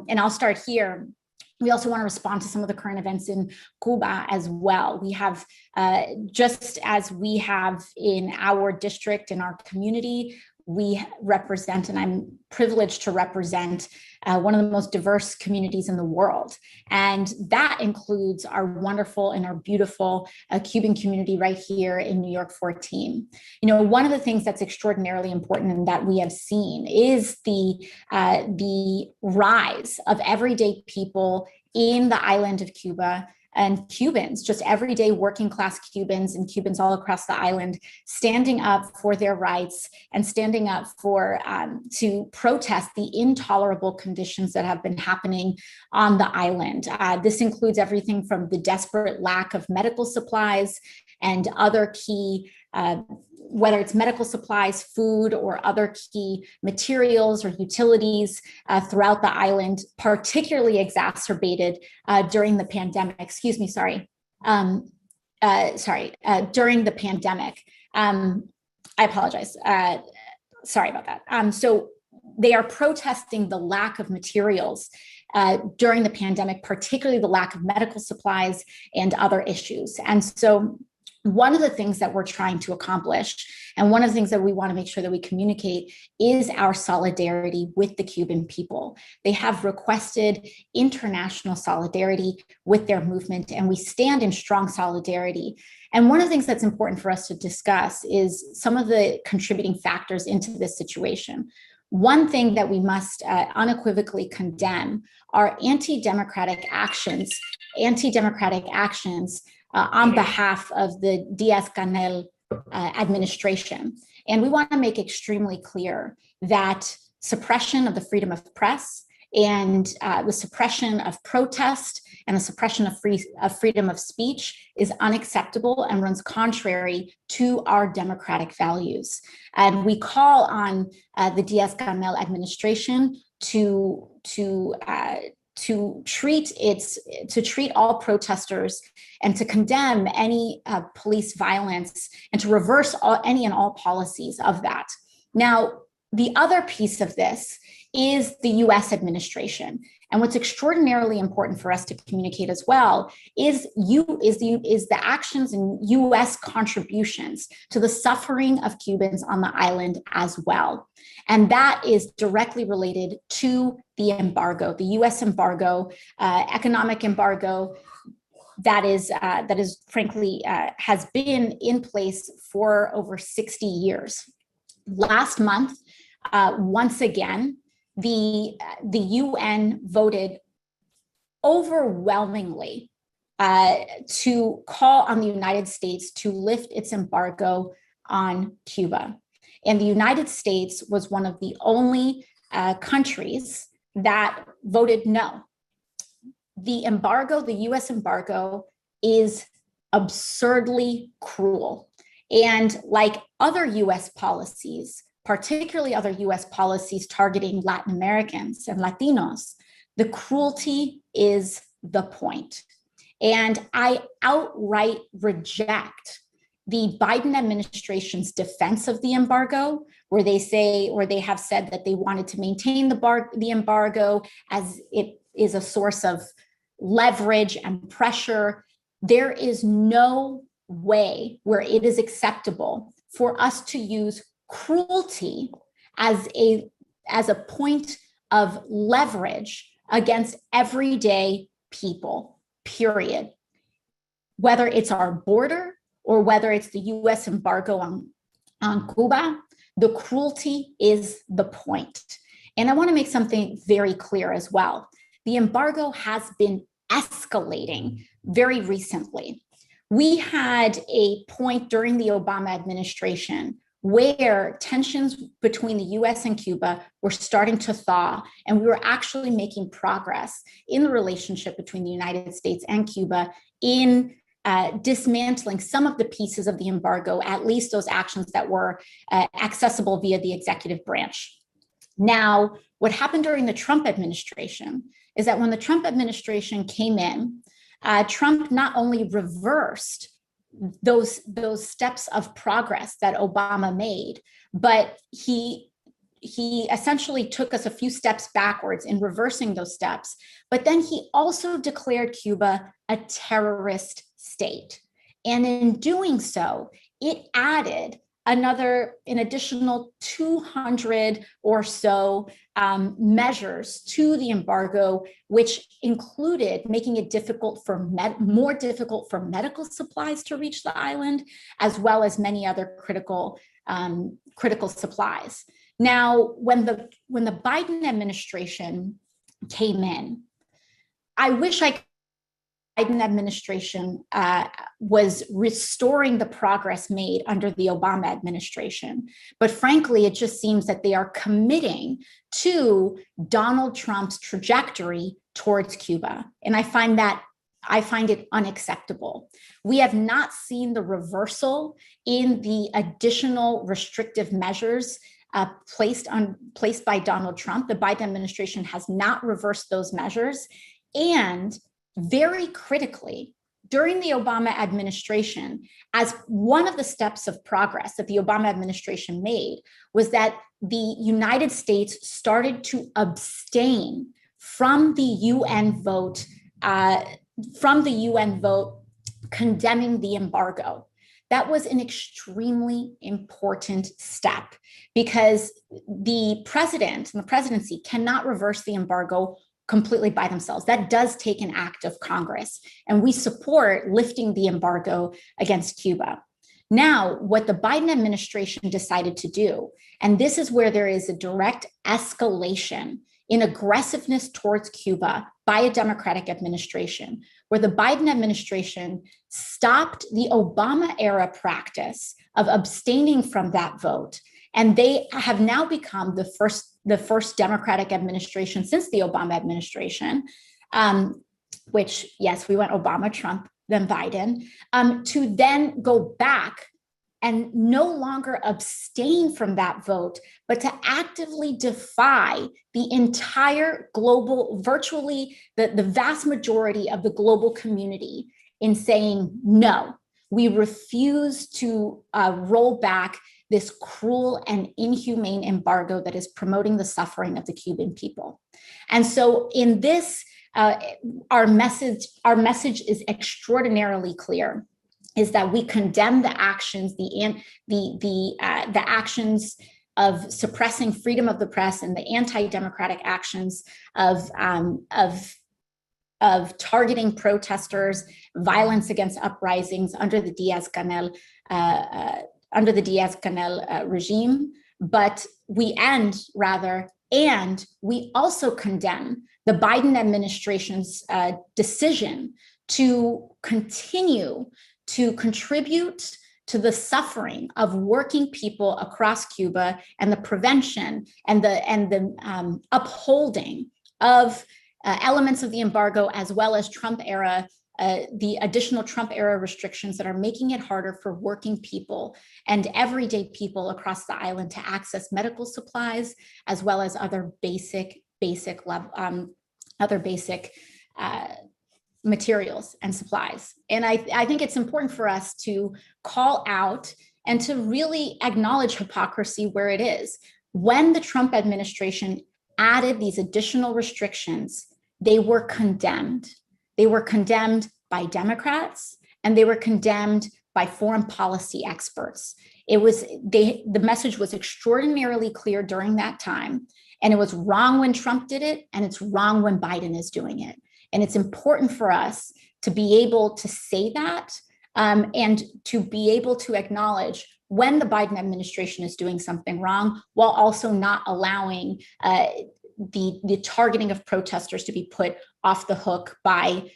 and I'll start here. We also want to respond to some of the current events in Cuba as well. We have, just as we have in our district, in our community, we represent, and I'm privileged to represent, one of the most diverse communities in the world. And that includes our wonderful and our beautiful Cuban community right here in New York 14. You know, one of the things that's extraordinarily important and that we have seen is the rise of everyday people in the island of Cuba, and Cubans, just everyday working class Cubans and Cubans all across the island, standing up for their rights and standing up for to protest the intolerable conditions that have been happening on the island. This includes everything from the desperate lack of medical supplies and other key, whether it's medical supplies, food, or other key materials or utilities throughout the island, particularly exacerbated during the pandemic. During the pandemic. I apologize. Sorry about that. So they are protesting the lack of materials during the pandemic, particularly the lack of medical supplies and other issues. And so one of the things that we're trying to accomplish, and one of the things that we want to make sure that we communicate, is our solidarity with the Cuban people. They have requested international solidarity with their movement, and we stand in strong solidarity. And one of the things that's important for us to discuss is some of the contributing factors into this situation. One thing that we must unequivocally condemn are anti-democratic actions on behalf of the Diaz-Canel administration. And we want to make extremely clear that suppression of the freedom of press and the suppression of protest and the suppression of freedom of speech is unacceptable and runs contrary to our democratic values. And we call on the Diaz-Canel administration to treat all protesters and to condemn any police violence and to reverse any and all policies of that. Now, the other piece of this is the U.S. administration. And what's extraordinarily important for us to communicate as well is the actions and U.S. contributions to the suffering of Cubans on the island as well. And that is directly related to the embargo, the U.S. embargo, economic embargo that is frankly has been in place for over 60 years. Last month, once again, the UN voted overwhelmingly to call on the United States to lift its embargo on Cuba. And the United States was one of the only countries that voted no. The embargo, the US embargo, is absurdly cruel. And like other US policies, particularly other US policies targeting Latin Americans and Latinos, the cruelty is the point. And I outright reject the Biden administration's defense of the embargo, where they have said that they wanted to maintain the embargo as it is a source of leverage and pressure. There is no way where it is acceptable for us to use cruelty as a point of leverage against everyday people, period. Whether it's our border or whether it's the US embargo on Cuba, the cruelty is the point. And I want to make something very clear as well. The embargo has been escalating very recently. We had a point during the Obama administration where tensions between the US and Cuba were starting to thaw, and we were actually making progress in the relationship between the United States and Cuba in dismantling some of the pieces of the embargo, at least those actions that were accessible via the executive branch. Now, what happened during the Trump administration is that when the Trump administration came in, Trump not only reversed those steps of progress that Obama made, but he he essentially took us a few steps backwards in reversing those steps. But then he also declared Cuba a terrorist state. And in doing so, it added an additional 200 or so measures to the embargo, which included making it more difficult for medical supplies to reach the island, as well as many other critical supplies. Now, when the Biden administration came in, I wish Biden administration was restoring the progress made under the Obama administration. But frankly, it just seems that they are committing to Donald Trump's trajectory towards Cuba. And I find it unacceptable. We have not seen the reversal in the additional restrictive measures placed by Donald Trump. The Biden administration has not reversed those measures. And very critically, during the Obama administration, as one of the steps of progress that the Obama administration made was that the United States started to abstain from the UN vote, condemning the embargo. That was an extremely important step because the president and the presidency cannot reverse the embargo completely by themselves. That does take an act of Congress, and we support lifting the embargo against Cuba. Now, what the Biden administration decided to do, and this is where there is a direct escalation in aggressiveness towards Cuba by a Democratic administration, where the Biden administration stopped the Obama-era practice of abstaining from that vote. And they have now become the first Democratic administration since the Obama administration, which, yes, we went Obama, Trump, then Biden, to then go back and no longer abstain from that vote, but to actively defy the entire global, virtually the vast majority of the global community in saying, no, we refuse to roll back this cruel and inhumane embargo that is promoting the suffering of the Cuban people. And so in this, our message is extraordinarily clear, is that we condemn the actions, the actions of suppressing freedom of the press and the anti-democratic actions of targeting protesters, violence against uprisings under the Diaz-Canel regime. But we also condemn the Biden administration's decision to continue to contribute to the suffering of working people across Cuba and the prevention and the upholding of elements of the embargo, as well as the additional Trump era restrictions that are making it harder for working people and everyday people across the island to access medical supplies, as well as other basic materials and supplies. And I think it's important for us to call out and to really acknowledge hypocrisy where it is. When the Trump administration added these additional restrictions, they were condemned. They were condemned by Democrats, and they were condemned by foreign policy experts. The message was extraordinarily clear during that time, and it was wrong when Trump did it, and it's wrong when Biden is doing it. And it's important for us to be able to say that and to be able to acknowledge when the Biden administration is doing something wrong, while also not allowing the targeting of protesters to be put off the hook by